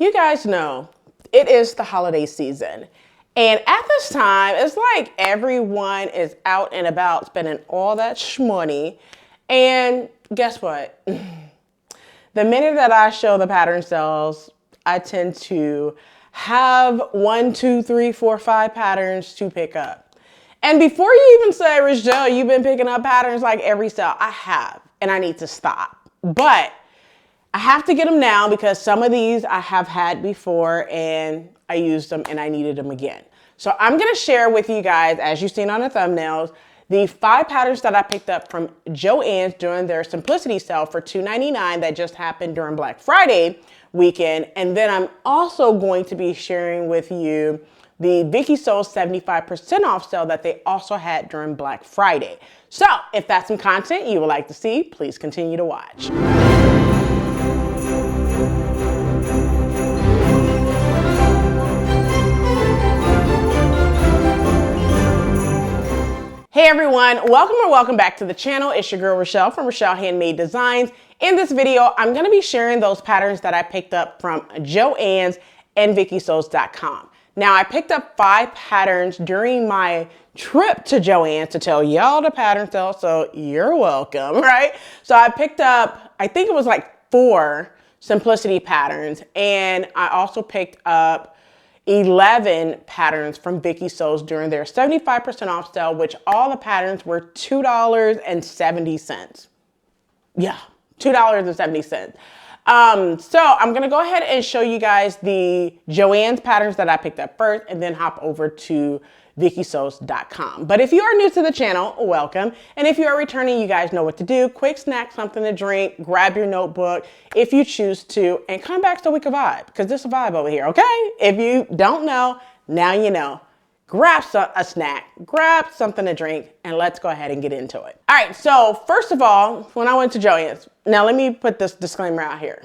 You guys know it is the holiday season. And at this time, it's like everyone is out and about spending all that money. And guess what? The minute that I show the pattern sales, I tend to have 1, 2, 3, 4, 5 patterns to pick up. And before you even say, Rochelle, you've been picking up patterns like every sale, I have, and I need to stop. But I have to get them now because some of these I have had before and I used them and I needed them again. So I'm gonna share with you guys, as you've seen on the thumbnails, the 5 patterns that I picked up from Joann's during their Simplicity sale for $2.99 that just happened during Black Friday weekend. And then I'm also going to be sharing with you the Vikisews 75% off sale that they also had during Black Friday. So if that's some content you would like to see, please continue to watch. Hey everyone, welcome back to the channel. It's your girl Rochelle from Rochelle.Handmade.Designs. In this video, I'm gonna be sharing those patterns that I picked up from Joann's and Vikisews.com. Now I picked up 5 patterns during my trip to Joann's to tell y'all the pattern sale, so you're welcome, right? So I picked up, I think it was like 4 Simplicity patterns, and I also picked up 11 patterns from Vikisews during their 75% off sale, which all the patterns were $2.70. Yeah, $2.70. So I'm gonna go ahead and show you guys the Joann's patterns that I picked up first and then hop over to Vikisews.com. But if you are new to the channel, welcome. And if you are returning, you guys know what to do. Quick snack, something to drink, grab your notebook if you choose to, and come back so we can vibe, because this is a vibe over here, okay? If you don't know, now you know. Grab a snack, grab something to drink, and let's go ahead and get into it. All right, so first of all, when I went to Joann's, now let me put this disclaimer out here.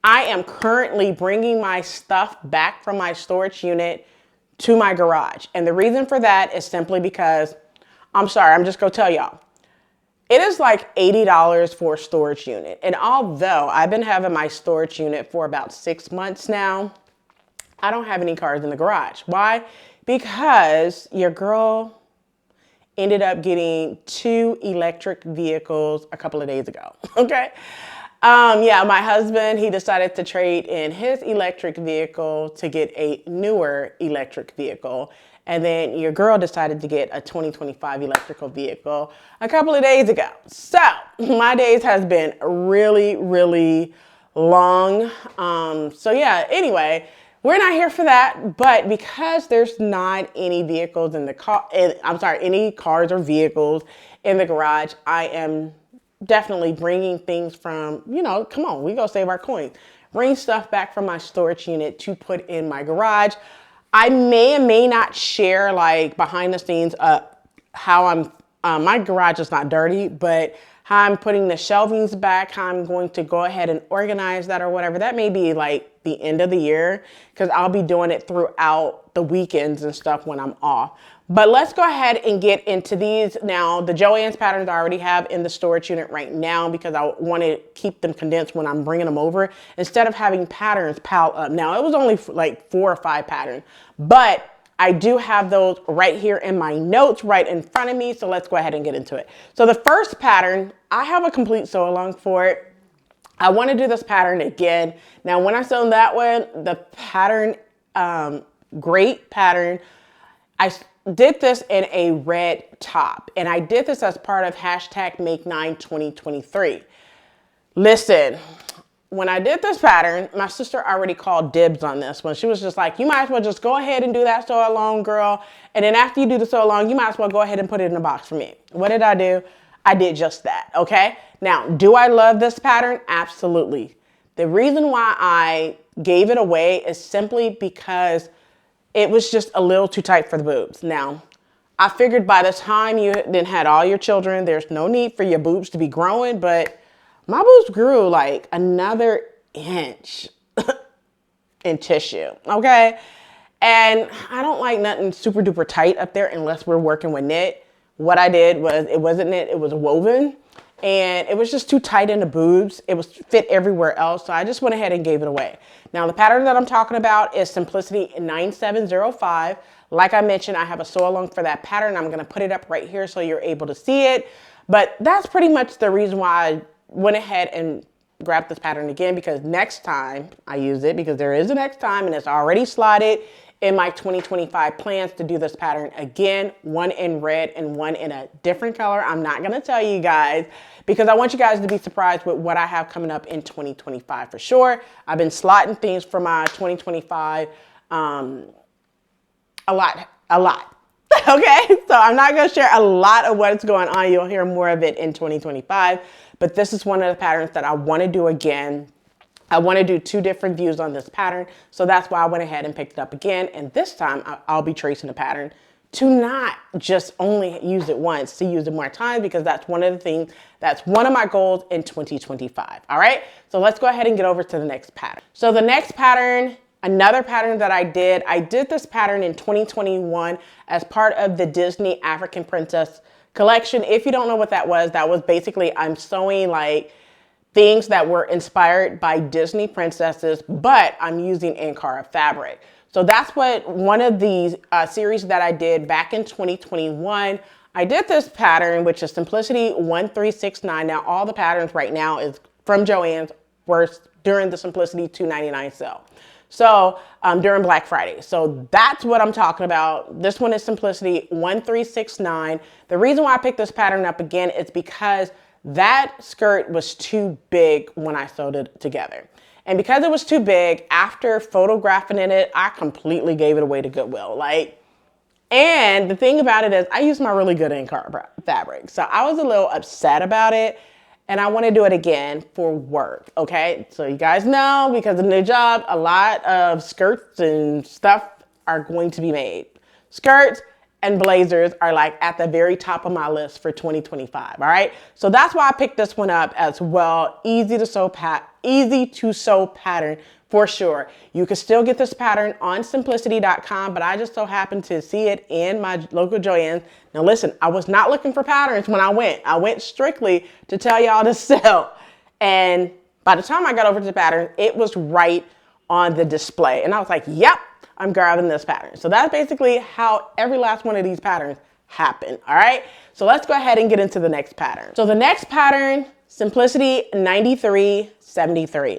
I am currently bringing my stuff back from my storage unit to my garage. And the reason for that is simply because, I'm sorry, I'm just gonna tell y'all, it is like $80 for a storage unit. And although I've been having my storage unit for about 6 months now, I don't have any cars in the garage. Why? Because your girl ended up getting 2 electric vehicles a couple of days ago, okay? Yeah, my husband, he decided to trade in his electric vehicle to get a newer electric vehicle. And then your girl decided to get a 2025 electrical vehicle a couple of days ago. So my days has been really, really long. So yeah, anyway, we're not here for that, but because there's not any vehicles in the car, any cars or vehicles in the garage, I am definitely bringing things from, you know, come on, we go save our coins. Bring stuff back from my storage unit to put in my garage. I may and may not share like behind the scenes how I'm, my garage is not dirty, but how I'm putting the shelvings back, how I'm going to go ahead and organize that or whatever. That may be like the end of the year because I'll be doing it throughout the weekends and stuff when I'm off. But let's go ahead and get into these now. The Joann's patterns I already have in the storage unit right now because I want to keep them condensed when I'm bringing them over instead of having patterns pile up. Now it was only like 4 or 5 patterns, but I do have those right here in my notes right in front of me. So let's go ahead and get into it. So the first pattern, I have a complete sew along for it. I want to do this pattern again. Now when I sewn that one, the pattern, great pattern, I did this in a red top, and I did this as part of #Make92023. Listen, when I did this pattern, my sister already called dibs on this one. She was just like, you might as well just go ahead and do that sew along, girl. And then after you do the sew along, you might as well go ahead and put it in a box for me. What did I do? I did just that, okay? Now, do I love this pattern? Absolutely. The reason why I gave it away is simply because it was just a little too tight for the boobs. Now, I figured by the time you then had all your children, there's no need for your boobs to be growing, but my boobs grew like another inch in tissue, okay? And I don't like nothing super duper tight up there unless we're working with knit. What I did was, it wasn't knit, it was woven. and it was just too tight in the boobs. It was fit everywhere else, so I just went ahead and gave it away. Now the pattern that I'm talking about is Simplicity 9705. Like I mentioned, I have a sew along for that pattern. I'm gonna put it up right here so you're able to see it. But that's pretty much the reason why I went ahead and grabbed this pattern again, because next time I use it, because there is a next time and it's already slotted in my 2025 plans to do this pattern again, one in red and one in a different color. I'm not gonna tell you guys because I want you guys to be surprised with what I have coming up in 2025 for sure. I've been slotting things for my 2025 a lot. Okay, so I'm not gonna share a lot of what's going on. You'll hear more of it in 2025, but this is one of the patterns that I wanna do again. I wanna do 2 different views on this pattern, so that's why I went ahead and picked it up again, and this time I'll be tracing the pattern to not just only use it once, to use it more times, because that's one of the things, that's one of my goals in 2025, all right? So let's go ahead and get over to the next pattern. So the next pattern, another pattern that I did this pattern in 2021 as part of the Disney African Princess collection. If you don't know what that was basically, I'm sewing like things that were inspired by Disney princesses, but I'm using Ankara fabric. So that's what one of these series that I did back in 2021. I did this pattern, which is Simplicity 1369. Now, all the patterns right now is from Joann's, were during the Simplicity $2.99 sale. So during Black Friday. So that's what I'm talking about. This one is Simplicity 1369. The reason why I picked this pattern up again is because that skirt was too big when I sewed it together. And because it was too big, after photographing it, I completely gave it away to Goodwill. And the thing about it is I used my really good Ankara fabric. So I was a little upset about it, and I want to do it again for work, okay? So you guys know, because of the new job, a lot of skirts and stuff are going to be made. Skirts and blazers are like at the very top of my list for 2025, all right? So that's why I picked this one up as well. Easy to sew pattern for sure. You can still get this pattern on simplicity.com, but I just so happened to see it in my local Joann's. Now listen, I was not looking for patterns when I went. I went strictly to tell y'all to sell. And by the time I got over to the pattern, it was right on the display. And I was like, yep, I'm grabbing this pattern. So that's basically how every last one of these patterns happen, all right? So let's go ahead and get into the next pattern. So the next pattern, Simplicity 9373.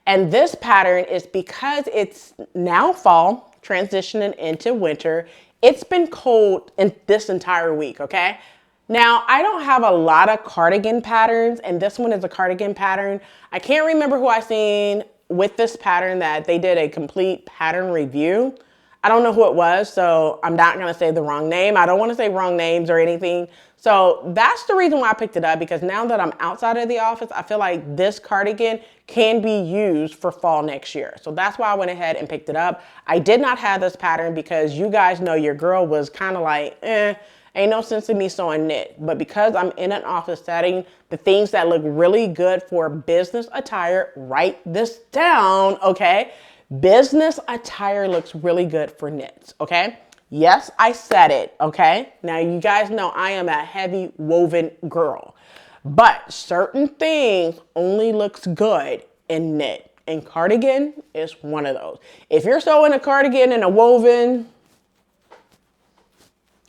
And this pattern is because it's now fall, transitioning into winter. It's been cold in this entire week, okay? Now, I don't have a lot of cardigan patterns, and this one is a cardigan pattern. I can't remember who I seen with this pattern that they did a complete pattern review. I don't know who it was, so I'm not gonna say the wrong name. I don't wanna say wrong names or anything. So that's the reason why I picked it up, because now that I'm outside of the office, I feel like this cardigan can be used for fall next year. So that's why I went ahead and picked it up. I did not have this pattern because you guys know your girl was kind of like, ain't no sense in me sewing knit. But because I'm in an office setting, the things that look really good for business attire, write this down, okay? Business attire looks really good for knits, okay? Yes, I said it, okay? Now you guys know I am a heavy woven girl, but certain things only looks good in knit, and cardigan is one of those. If you're sewing a cardigan and a woven,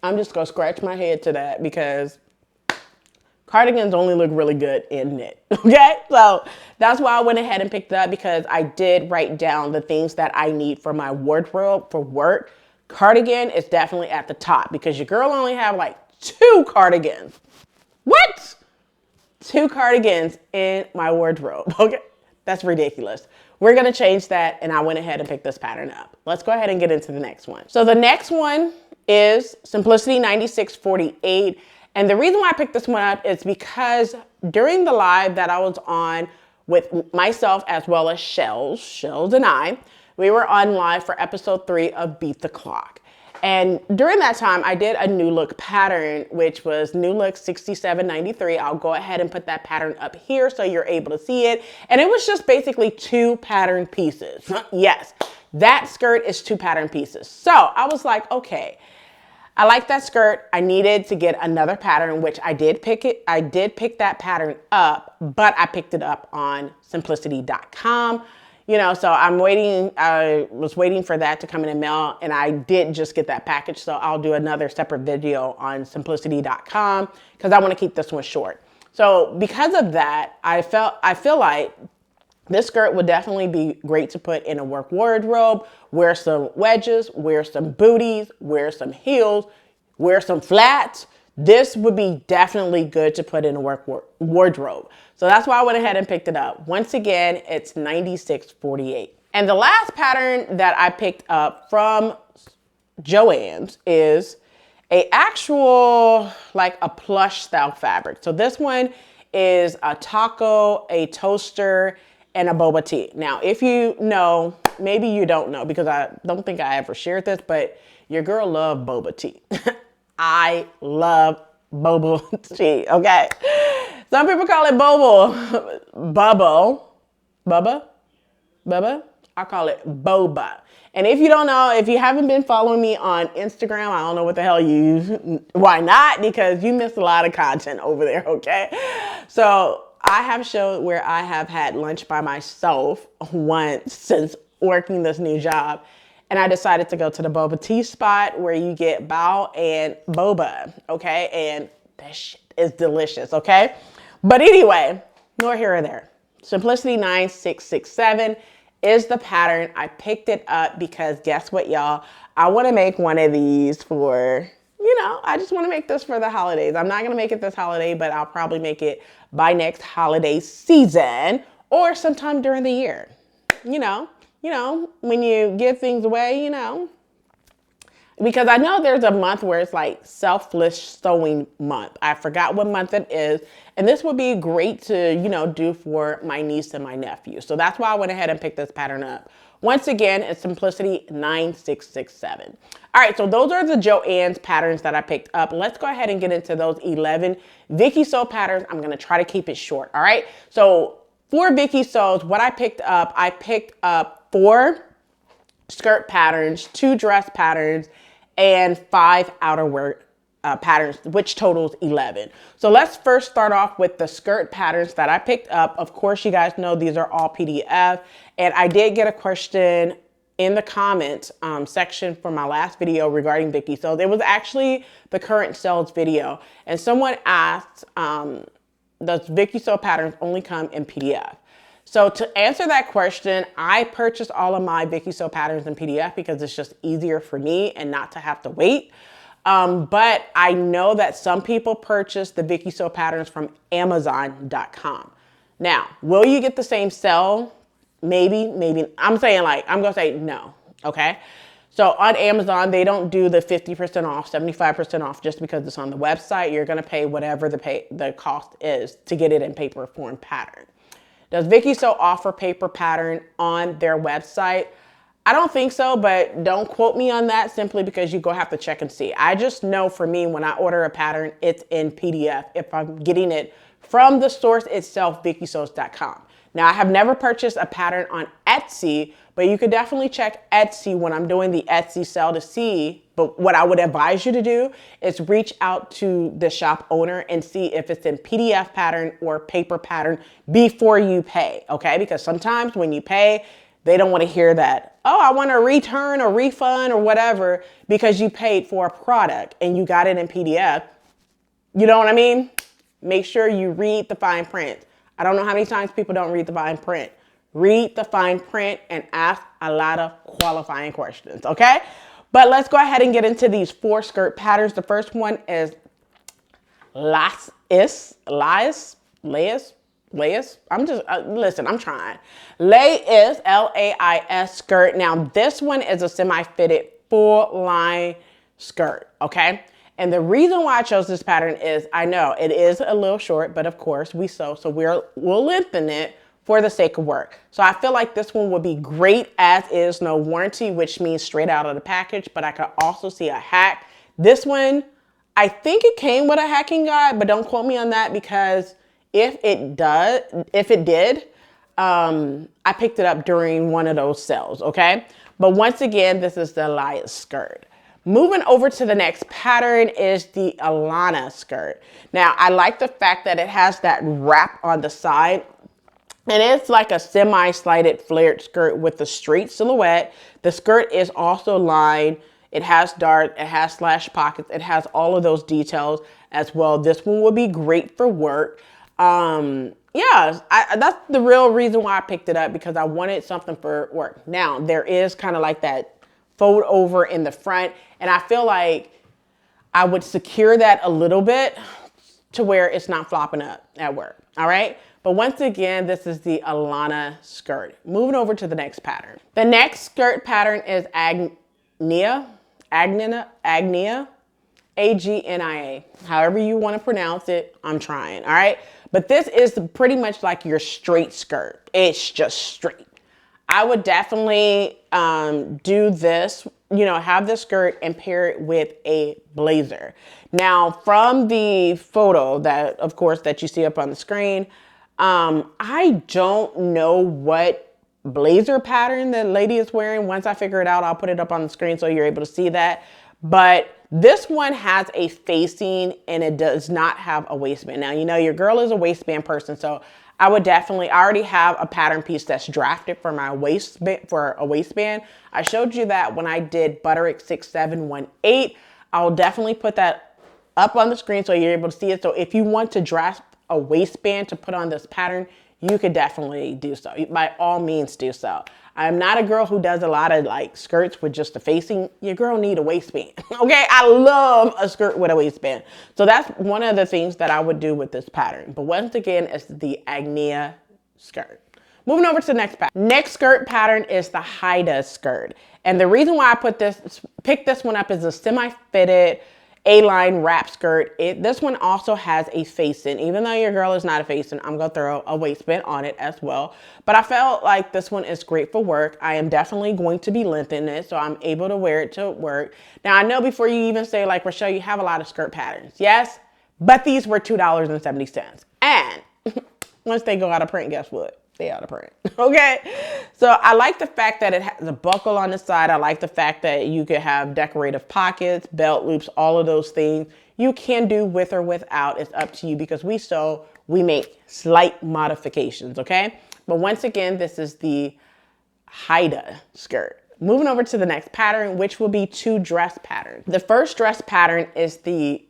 I'm just gonna scratch my head to that, because cardigans only look really good in knit, okay? So that's why I went ahead and picked it up, because I did write down the things that I need for my wardrobe for work. Cardigan is definitely at the top, because your girl only have like 2 cardigans. What? 2 cardigans in my wardrobe, okay? That's ridiculous. We're gonna change that, and I went ahead and picked this pattern up. Let's go ahead and get into the next one. So the next one is Simplicity 9648. And the reason why I picked this one up is because during the live that I was on with myself as well as Shelz and I, we were on live for episode 3 of Beat the Clock. And during that time, I did a new look pattern, which was new look 6793. I'll go ahead and put that pattern up here so you're able to see it. And it was just basically 2 pattern pieces. Yes, that skirt is 2 pattern pieces. So I was like, okay, I like that skirt. I needed to get another pattern, which I did pick it. I did pick that pattern up, but I picked it up on simplicity.com. You know, so I'm waiting. I was waiting for that to come in the mail, and I did just get that package. So I'll do another separate video on simplicity.com because I want to keep this one short. So because of that, I feel like this skirt would definitely be great to put in a work wardrobe, wear some wedges, wear some booties, wear some heels, wear some flats. This would be definitely good to put in a work wardrobe. So that's why I went ahead and picked it up. Once again, it's $96.48. And the last pattern that I picked up from Joann's is a actual, like a plush style fabric. So this one is a taco, a toaster, and a boba tea. Now, if you know, maybe you don't know because I don't think I ever shared this, but your girl loved boba tea. I love boba tea, okay? Some people call it bubba. I call it boba. And if you don't know, if you haven't been following me on Instagram, I don't know what the hell why not? Because you missed a lot of content over there, okay? So I have showed where I have had lunch by myself once since working this new job. And I decided to go to the boba tea spot where you get bao and boba, okay? And that shit is delicious, okay? But anyway, nor here or there. Simplicity 9667 is the pattern. I picked it up because guess what, y'all? I want to make one of these for, you know, I just want to make this for the holidays. I'm not going to make it this holiday, but I'll probably make it by next holiday season or sometime during the year. You know, when you give things away, you know, because I know there's a month where it's like selfless sewing month. I forgot what month it is. And this would be great to, you know, do for my niece and my nephew. So that's why I went ahead and picked this pattern up. Once again, it's Simplicity 9667. All right, so those are the Joann's patterns that I picked up. Let's go ahead and get into those 11 Vikisews patterns. I'm gonna try to keep it short, all right? So for Vikisews, what I picked up 4 skirt patterns, 2 dress patterns, and 5 outerwear patterns, which totals 11. So let's first start off with the skirt patterns that I picked up. Of course, you guys know these are all PDF. And I did get a question in the comments section for my last video regarding Vikisews. It was actually the current Shelz video. And someone asked, does Vikisews patterns only come in PDF? So to answer that question, I purchased all of my Vikisews patterns in PDF because it's just easier for me and not to have to wait. But I know that some people purchase the Vikisews patterns from Amazon.com. Now, will you get the same sale? Maybe. I'm gonna say no, okay? So on Amazon, they don't do the 50% off, 75% off just because it's on the website. You're gonna pay whatever the cost is to get it in paper form pattern. Does Vikisews offer paper pattern on their website? I don't think so, but don't quote me on that simply because you go have to check and see. I just know for me, when I order a pattern, it's in PDF if I'm getting it from the source itself, Vikisews.com. Now, I have never purchased a pattern on Etsy, but you could definitely check Etsy when I'm doing the Etsy sale to see. But what I would advise you to do is reach out to the shop owner and see if it's in PDF pattern or paper pattern before you pay, okay? Because sometimes when you pay, they don't want to hear that, oh, I want a return or refund or whatever because you paid for a product and you got it in PDF. You know what I mean? Make sure you read the fine print. I don't know how many times people don't read the fine print. Read the fine print and ask a lot of qualifying questions, okay? But let's go ahead and get into these 4 skirt patterns. The first one is Lais. I'm just, listen, I'm trying. Lais, L-A-I-S skirt. Now, this one is a semi-fitted full line skirt, okay? And the reason why I chose this pattern is, I know it is a little short, but of course we sew, so we'll lengthen it for the sake of work. So I feel like this one would be great as is, no warranty, which means straight out of the package, but I could also see a hack. This one, I think it came with a hacking guide, but don't quote me on that because if it did, I picked it up during one of those sales, okay? But once again, this is the Lais skirt. Moving over to the next pattern is the Ilana skirt. Now, I like the fact that it has that wrap on the side. And it's like a semi-slighted flared skirt with a straight silhouette. The skirt is also lined. It has dart, it has slash pockets, it has all of those details as well. This one would be great for work. Yeah, that's the real reason why I picked it up, because I wanted something for work. Now, there is kind of like that fold over in the front, and I feel like I would secure that a little bit to where it's not flopping up at work, all right? But once again, this is the Ilana skirt. Moving over to the next pattern. The next skirt pattern is Agnia, A-G-N-I-A. However you want to pronounce it, I'm trying, all right? But this is pretty much like your straight skirt. It's just straight. I would definitely do this, you know, have this skirt and pair it with a blazer. Now, from the photo that, of course, that you see up on the screen, I don't know what blazer pattern the lady is wearing. Once I figure it out, I'll put it up on the screen so you're able to see that. But this one has a facing and it does not have a waistband. Now, you know, your girl is a waistband person, so I would definitely, I already have a pattern piece that's drafted for my waistband, for a waistband. I showed you that when I did Butterick 6718. I'll definitely put that up on the screen so you're able to see it. So if you want to draft a waistband to put on this pattern, you could definitely do so. By all means, do so. I'm not a girl who does a lot of like skirts with just the facing. Your girl need a waistband, okay? I love a skirt with a waistband. So that's one of the things that I would do with this pattern. But once again, it's the Agnia skirt. Moving over to the next pattern. Next skirt pattern is the Haida skirt. And the reason why I picked this one up is a semi-fitted A-line wrap skirt. This one also has a facing. Even though your girl is not a facing, I'm gonna throw a waistband on it as well. But I felt like this one is great for work. I am definitely going to be lengthening it, so I'm able to wear it to work. Now, I know before you even say, like, Rochelle, you have a lot of skirt patterns. Yes, but these were $2.70. And once they go out of print, guess what? They out of print, okay? So I like the fact that it has a buckle on the side. I like the fact that you could have decorative pockets, belt loops, all of those things. You can do with or without. It's up to you, because we sew, we make slight modifications, okay? But once again, this is the Haida skirt. Moving over to the next pattern, which will be two dress patterns. The first dress pattern is the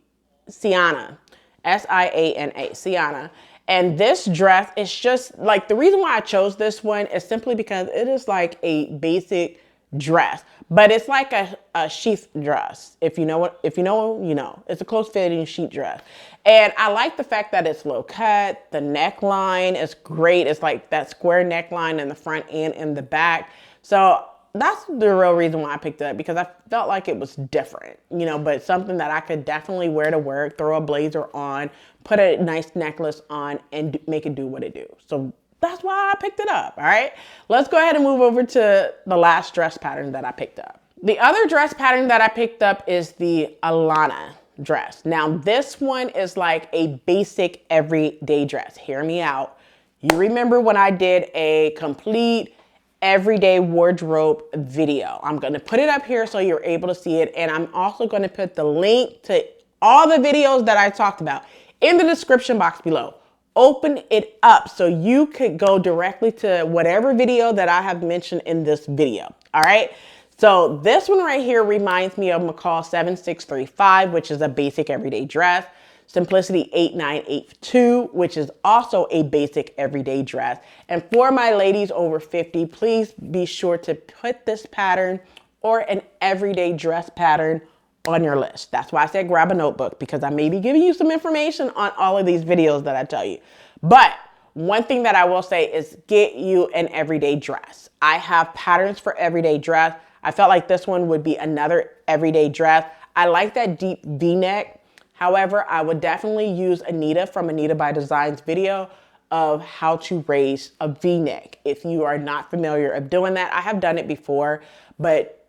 Siana, S-I-A-N-A, Siana. And this dress is just like, the reason why I chose this one is simply because it is like a basic dress, but it's like a sheath dress. If you know what, if you know, you know, it's a close fitting sheath dress. And I like the fact that it's low cut. The neckline is great. It's like that square neckline in the front and in the back. So that's the real reason why I picked it up, because I felt like it was different, you know, but something that I could definitely wear to work, throw a blazer on, put a nice necklace on, and make it do what it do. So that's why I picked it up, all right? Let's go ahead and move over to the last dress pattern that I picked up. The other dress pattern that I picked up is the Ilana dress. Now, this one is like a basic everyday dress. Hear me out. You remember when I did a complete everyday wardrobe video. I'm going to put it up here so you're able to see it. And I'm also going to put the link to all the videos that I talked about in the description box below. Open it up so you could go directly to whatever video that I have mentioned in this video. All right. So this one right here reminds me of McCall 7635, which is a basic everyday dress. Simplicity 8982, which is also a basic everyday dress. And for my ladies over 50, please be sure to put this pattern or an everyday dress pattern on your list. That's why I said grab a notebook, because I may be giving you some information on all of these videos that I tell you. But one thing that I will say is get you an everyday dress. I have patterns for everyday dress. I felt like this one would be another everyday dress. I like that deep V-neck. However, I would definitely use Anita from Anita.Designs video of how to raise a V-neck. If you are not familiar of doing that, I have done it before, but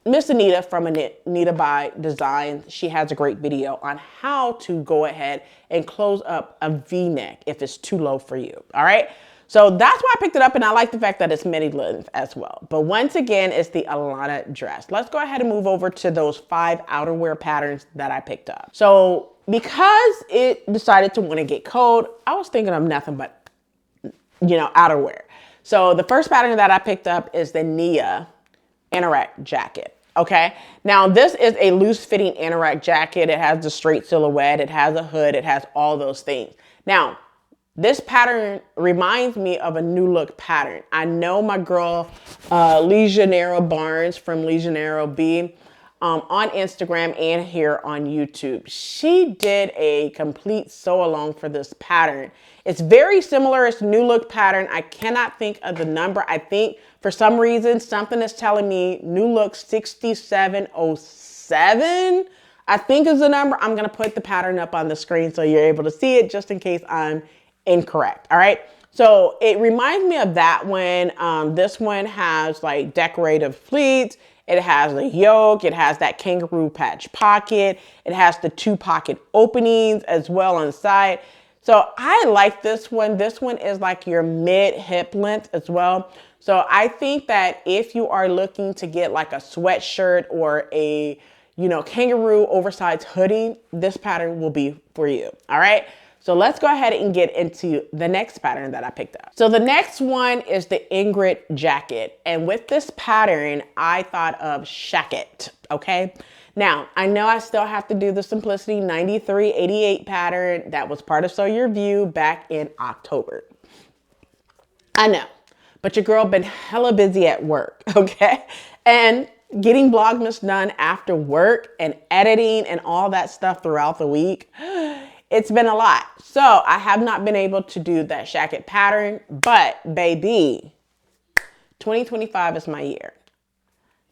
Miss Anita from Anita.Designs, she has a great video on how to go ahead and close up a V-neck if it's too low for you. All right. So that's why I picked it up, and I like the fact that it's midi length as well. But once again, it's the Ilana dress. Let's go ahead and move over to those 5 outerwear patterns that I picked up. So because it decided to want to get cold, I was thinking of nothing but, outerwear. So the first pattern that I picked up is the Neya Anorak jacket. Okay. Now this is a loose fitting Anorak jacket. It has the straight silhouette. It has a hood. It has all those things. Now, this pattern reminds me of a new look pattern. I know my girl, Lejanaro Barnes from Lejanaro B on Instagram and here on YouTube. She did a complete sew along for this pattern. It's very similar. It's a new look pattern. I cannot think of the number. I think for some reason, something is telling me new look 6707. I think is the number. I'm going to put the pattern up on the screen so you're able to see it just in case I'm incorrect. All right. So it reminds me of that one. This one has like decorative pleats. It has the yoke. It has that kangaroo patch pocket. It has the 2 pocket openings as well on the side. So I like this one. This one is like your mid hip length as well. So I think that if you are looking to get like a sweatshirt or a, kangaroo oversized hoodie, this pattern will be for you. All right. So let's go ahead and get into the next pattern that I picked up. So the next one is the Ingrid jacket. And with this pattern, I thought of shacket, okay? Now, I know I still have to do the Simplicity 9388 pattern that was part of Sew Your View back in October. I know, but your girl been hella busy at work, okay? And getting Vlogmas done after work and editing and all that stuff throughout the week, it's been a lot. So I have not been able to do that shacket pattern, but baby, 2025 is my year.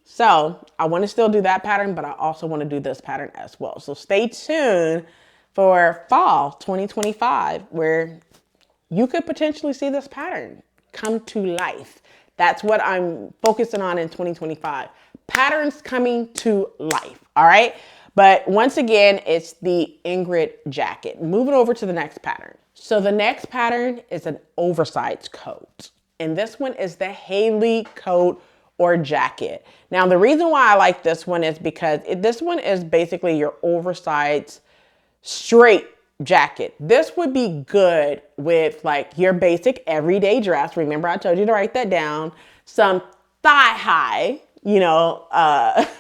So I want to still do that pattern, but I also want to do this pattern as well. So stay tuned for fall 2025, where you could potentially see this pattern come to life. That's what I'm focusing on in 2025. Patterns coming to life. All right. But once again, it's the Ingrid jacket. Moving over to the next pattern. So the next pattern is an oversized coat. And this one is the Hailey coat or jacket. Now, the reason why I like this one is because this one is basically your oversized straight jacket. This would be good with like your basic everyday dress. Remember, I told you to write that down. Some thigh high,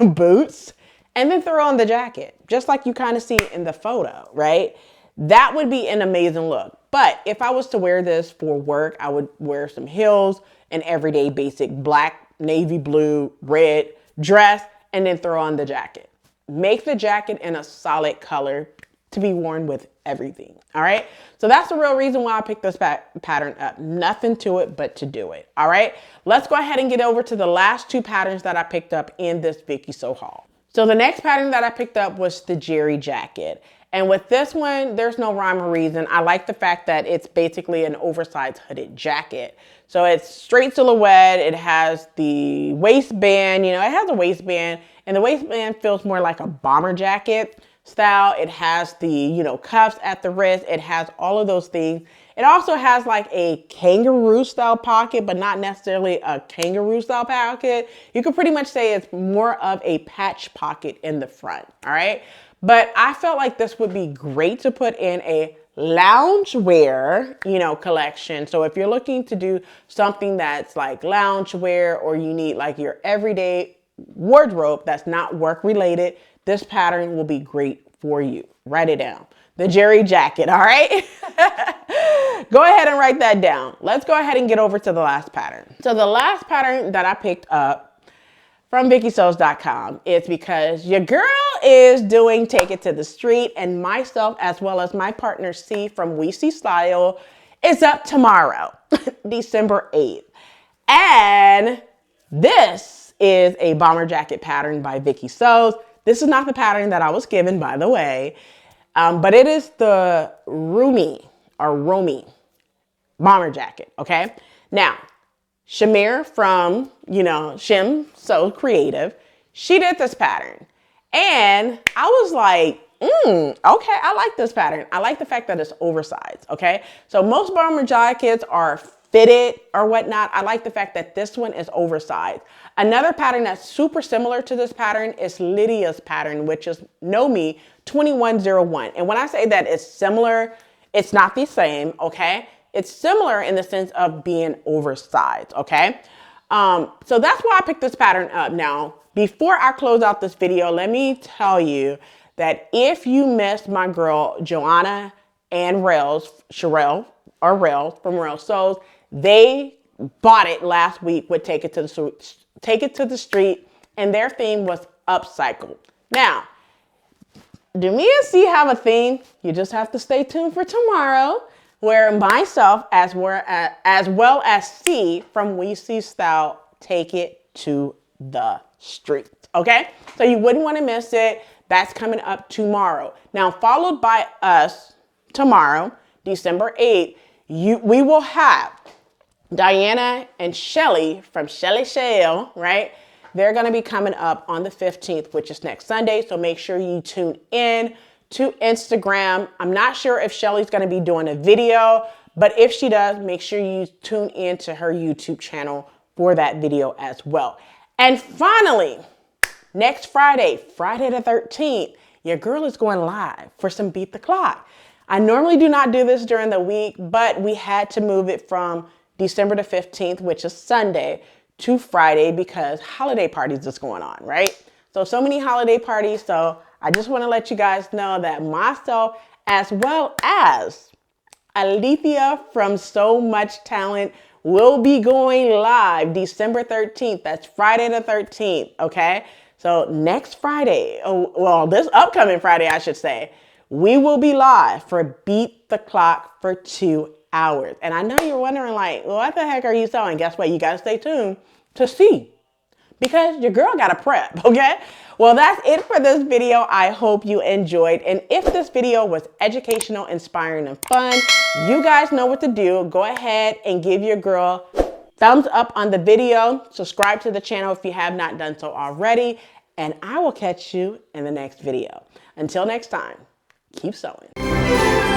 boots. And then throw on the jacket, just like you kind of see in the photo, right? That would be an amazing look. But if I was to wear this for work, I would wear some heels, an everyday basic black, navy blue, red dress, and then throw on the jacket. Make the jacket in a solid color to be worn with everything, all right? So that's the real reason why I picked this pattern up. Nothing to it but to do it, all right? Let's go ahead and get over to the last 2 patterns that I picked up in this Vikisews haul. So the next pattern that I picked up was the Jerry jacket. And with this one, there's no rhyme or reason. I like the fact that it's basically an oversized hooded jacket. So it's straight silhouette. It has the waistband, it has a waistband, and the waistband feels more like a bomber jacket style. It has the, cuffs at the wrist. It has all of those things. It also has like a kangaroo style pocket, but not necessarily a kangaroo style pocket. You could pretty much say it's more of a patch pocket in the front. All right. But I felt like this would be great to put in a loungewear, collection. So if you're looking to do something that's like loungewear, or you need like your everyday wardrobe that's not work related, this pattern will be great for you. Write it down. The Jerry jacket, all right? Go ahead and write that down. Let's go ahead and get over to the last pattern. So the last pattern that I picked up from Vikisews.com is because your girl is doing Take It to the Street, and myself, as well as my partner C from We See Style, is up tomorrow, December 8th. And this is a bomber jacket pattern by Vikisews. This is not the pattern that I was given, by the way. But it is the Romy bomber jacket, okay? Now, Shamir from, Shem So Creative, she did this pattern. And I was like, okay, I like this pattern. I like the fact that it's oversized, okay? So most bomber jackets are fitted or whatnot. I like the fact that this one is oversized. Another pattern that's super similar to this pattern is Lydia's pattern, which is Know Me 2101. And when I say that it's similar, it's not the same, okay? It's similar in the sense of being oversized, okay? So that's why I picked this pattern up. Now, before I close out this video, let me tell you that if you missed my girl Joanna and Sherelle from Rails Sews, they bought it last week with Take It to the Street, and their theme was upcycle. Now, do me and C have a theme? You just have to stay tuned for tomorrow, where myself as well as C from We See Style take it to the street. Okay, so you wouldn't want to miss it. That's coming up tomorrow. Now, followed by us tomorrow, December 8th, we will have Diana and Shelly from Shelli, right? They're going to be coming up on the 15th, which is next Sunday. So make sure you tune in to Instagram. I'm not sure if Shelly's going to be doing a video, but if she does, make sure you tune in to her YouTube channel for that video as well. And finally, next Friday, Friday the 13th, your girl is going live for some Beat the Clock. I normally do not do this during the week, but we had to move it from December the 15th, which is Sunday, to Friday because holiday parties is going on, right? So many holiday parties. So I just want to let you guys know that myself, as well as Alethia from So Much Talent, will be going live December 13th. That's Friday the 13th, okay? So next Friday, this upcoming Friday, I should say, we will be live for Beat the Clock for 2 hours. And I know you're wondering, like, what the heck are you selling? Guess what? You got to stay tuned to see, because your girl got to prep, okay? Well, that's it for this video. I hope you enjoyed. And if this video was educational, inspiring, and fun, you guys know what to do. Go ahead and give your girl thumbs up on the video. Subscribe to the channel if you have not done so already. And I will catch you in the next video. Until next time, keep sewing.